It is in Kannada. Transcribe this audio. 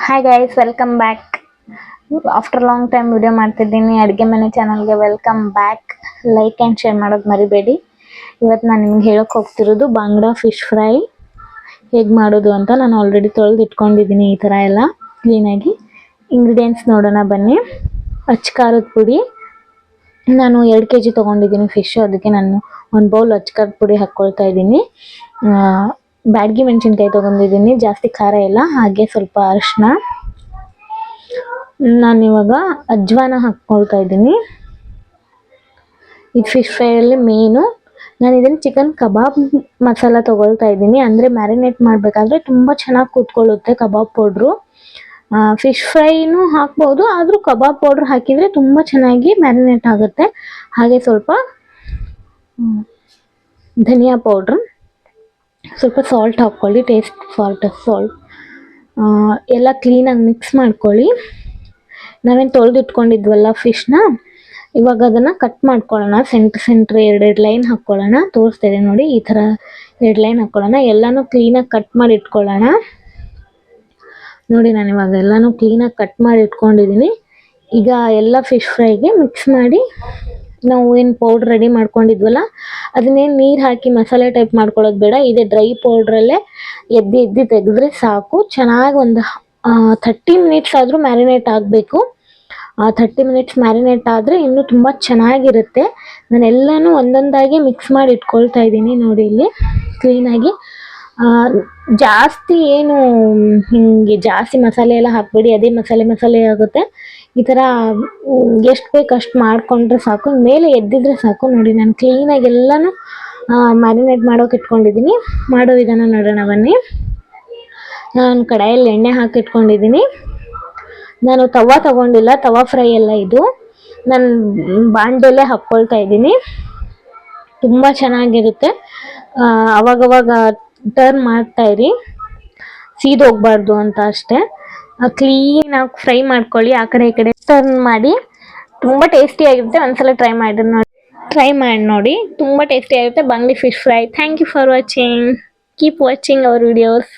Hi guys, welcome back. After long time video ಮಾಡ್ತಿದ್ದೀನಿ. ಅಡುಗೆ ಮನೆ ಚಾನಲ್ಗೆ welcome back. Like and share ಮಾಡೋದು ಮರಿಬೇಡಿ. ಇವತ್ತು ನಾನು ನಿಮ್ಗೆ ಹೇಳೋಕ್ಕೆ ಹೋಗ್ತಿರೋದು ಬಾಂಗ್ಡಾ ಫಿಶ್ ಫ್ರೈ ಹೇಗೆ ಮಾಡೋದು ಅಂತ. ನಾನು ಆಲ್ರೆಡಿ ತೊಳೆದು ಇಟ್ಕೊಂಡಿದ್ದೀನಿ ಈ ಥರ ಎಲ್ಲ ಕ್ಲೀನಾಗಿ. ಇಂಗ್ರೀಡಿಯೆಂಟ್ಸ್ ನೋಡೋಣ ಬನ್ನಿ. ಅಚ್ಚ ಖಾರದ ಪುಡಿ, ನಾನು 2 kg ತೊಗೊಂಡಿದ್ದೀನಿ ಫಿಶ್ಶು, ಅದಕ್ಕೆ ನಾನು ಒಂದು ಬೌಲ್ ಅಚ್ಚ ಖಾರದ ಪುಡಿ ಹಾಕ್ಕೊಳ್ತಾ ಇದ್ದೀನಿ. ಬ್ಯಾಡಗಿ ಮೆಣಸಿನ್ಕಾಯಿ ತೊಗೊಂಡಿದ್ದೀನಿ, ಜಾಸ್ತಿ ಖಾರ ಇಲ್ಲ. ಹಾಗೆ ಸ್ವಲ್ಪ ಅರಿಶಿನ, ನಾನಿವಾಗ ಅಜ್ವಾನ ಹಾಕ್ಕೊಳ್ತಾ ಇದ್ದೀನಿ. ಇದು ಫಿಶ್ ಫ್ರೈಯಲ್ಲಿ ಮೇನು. ನಾನು ಇದನ್ನು ಚಿಕನ್ ಕಬಾಬ್ ಮಸಾಲ ತೊಗೊಳ್ತಾ ಇದ್ದೀನಿ. ಅಂದರೆ ಮ್ಯಾರಿನೇಟ್ ಮಾಡಬೇಕಾದ್ರೆ ತುಂಬ ಚೆನ್ನಾಗಿ ಕೂತ್ಕೊಳ್ಳುತ್ತೆ ಕಬಾಬ್ ಪೌಡ್ರು. ಫಿಶ್ ಫ್ರೈನೂ ಹಾಕ್ಬೋದು, ಆದರೂ ಕಬಾಬ್ ಪೌಡ್ರ್ ಹಾಕಿದರೆ ತುಂಬ ಚೆನ್ನಾಗಿ ಮ್ಯಾರಿನೇಟ್ ಆಗುತ್ತೆ. ಹಾಗೆ ಸ್ವಲ್ಪ ಧನಿಯಾ ಪೌಡ್ರು, ಸ್ವಲ್ಪ ಸಾಲ್ಟ್ ಹಾಕ್ಕೊಳ್ಳಿ, ಟೇಸ್ಟ್ ಸಾಲ್ಟ್ ಎಲ್ಲ ಕ್ಲೀನಾಗಿ ಮಿಕ್ಸ್ ಮಾಡ್ಕೊಳ್ಳಿ. ನಾವೇನು ತೊಳೆದಿಟ್ಕೊಂಡಿದ್ವಲ್ಲ ಫಿಶ್ನ, ಇವಾಗ ಅದನ್ನು ಕಟ್ ಮಾಡ್ಕೊಳ್ಳೋಣ. ಸೆಂಟ್ರ್ 2 ಲೈನ್ ಹಾಕ್ಕೊಳ್ಳೋಣ. ತೋರಿಸ್ತಿದೆ ನೋಡಿ, ಈ ಥರ 2 ಲೈನ್ ಹಾಕ್ಕೊಳ್ಳೋಣ. ಎಲ್ಲನೂ ಕ್ಲೀನಾಗಿ ಕಟ್ ಮಾಡಿ ಇಟ್ಕೊಳ್ಳೋಣ. ನೋಡಿ, ನಾನು ಇವಾಗ ಎಲ್ಲನೂ ಕ್ಲೀನಾಗಿ ಕಟ್ ಮಾಡಿ ಇಟ್ಕೊಂಡಿದ್ದೀನಿ. ಈಗ ಎಲ್ಲ ಫಿಶ್ ಫ್ರೈಗೆ ಮಿಕ್ಸ್ ಮಾಡಿ ನಾವು ಏನು ಪೌಡ್ರ್ ರೆಡಿ ಮಾಡ್ಕೊಂಡಿದ್ವಲ್ಲ, ಅದನ್ನೇನು ನೀರು ಹಾಕಿ ಮಸಾಲೆ ಟೈಪ್ ಮಾಡ್ಕೊಳ್ಳೋದು ಬೇಡ. ಇದೇ ಡ್ರೈ ಪೌಡ್ರಲ್ಲೇ ಎದ್ದು ತೆಗೆದ್ರೆ ಸಾಕು. ಚೆನ್ನಾಗಿ ಒಂದು 30 ಮಿನಿಟ್ಸ್ ಆದರೂ ಮ್ಯಾರಿನೇಟ್ ಆಗಬೇಕು. 30 ಮಿನಿಟ್ಸ್ ಮ್ಯಾರಿನೇಟ್ ಆದರೆ ಇನ್ನೂ ತುಂಬ ಚೆನ್ನಾಗಿರುತ್ತೆ. ನಾನು ಎಲ್ಲನೂ ಒಂದೊಂದಾಗಿ ಮಿಕ್ಸ್ ಮಾಡಿ ಇಟ್ಕೊಳ್ತಾ ಇದ್ದೀನಿ. ನೋಡಿ ಇಲ್ಲಿ ಕ್ಲೀನಾಗಿ. ಜಾಸ್ತಿ ಏನು ಹಿಂಗೆ ಜಾಸ್ತಿ ಮಸಾಲೆ ಎಲ್ಲ ಹಾಕಬೇಡಿ, ಅದೇ ಮಸಾಲೆ ಆಗುತ್ತೆ. ಈ ಥರ ಎಷ್ಟು ಬೇಕು ಅಷ್ಟು ಮಾಡಿಕೊಂಡ್ರೆ ಸಾಕು, ಮೇಲೆ ಎದ್ದಿದ್ರೆ ಸಾಕು. ನೋಡಿ, ನಾನು ಕ್ಲೀನಾಗಿ ಎಲ್ಲನೂ ಮ್ಯಾರಿನೇಟ್ ಮಾಡೋಕೆ ಇಟ್ಕೊಂಡಿದ್ದೀನಿ. ಮಾಡೋ ವಿಧಾನ ನೋಡೋಣ ಬನ್ನಿ. ನಾನು ಕಡಾಯಲ್ಲಿ ಎಣ್ಣೆ ಹಾಕಿಟ್ಕೊಂಡಿದ್ದೀನಿ. ನಾನು ತವಾ ತೊಗೊಂಡಿಲ್ಲ, ತವಾ ಫ್ರೈ ಎಲ್ಲ ಇದು. ನಾನು ಬಾಣಲೆಯಲ್ಲೇ ಹಾಕ್ಕೊಳ್ತಾ ಇದ್ದೀನಿ. ತುಂಬ ಚೆನ್ನಾಗಿರುತ್ತೆ. ಅವಾಗವಾಗ ಟರ್ನ್ ಮಾಡ್ತಾಯಿರಿ, ಸೀದೋಗಬಾರ್ದು ಅಂತ ಅಷ್ಟೇ. ಕ್ಲೀನಾಗಿ ಫ್ರೈ ಮಾಡ್ಕೊಳ್ಳಿ, ಆ ಕಡೆ ಈ ಕಡೆ ಟರ್ನ್ ಮಾಡಿ. ತುಂಬ ಟೇಸ್ಟಿಯಾಗಿರುತ್ತೆ. ಒಂದ್ಸಲ ಟ್ರೈ ಮಾಡಿ ನೋಡಿ, ತುಂಬ ಟೇಸ್ಟಿಯಾಗಿರುತ್ತೆ bangdi fish fry. Thank you for watching. Keep watching our videos.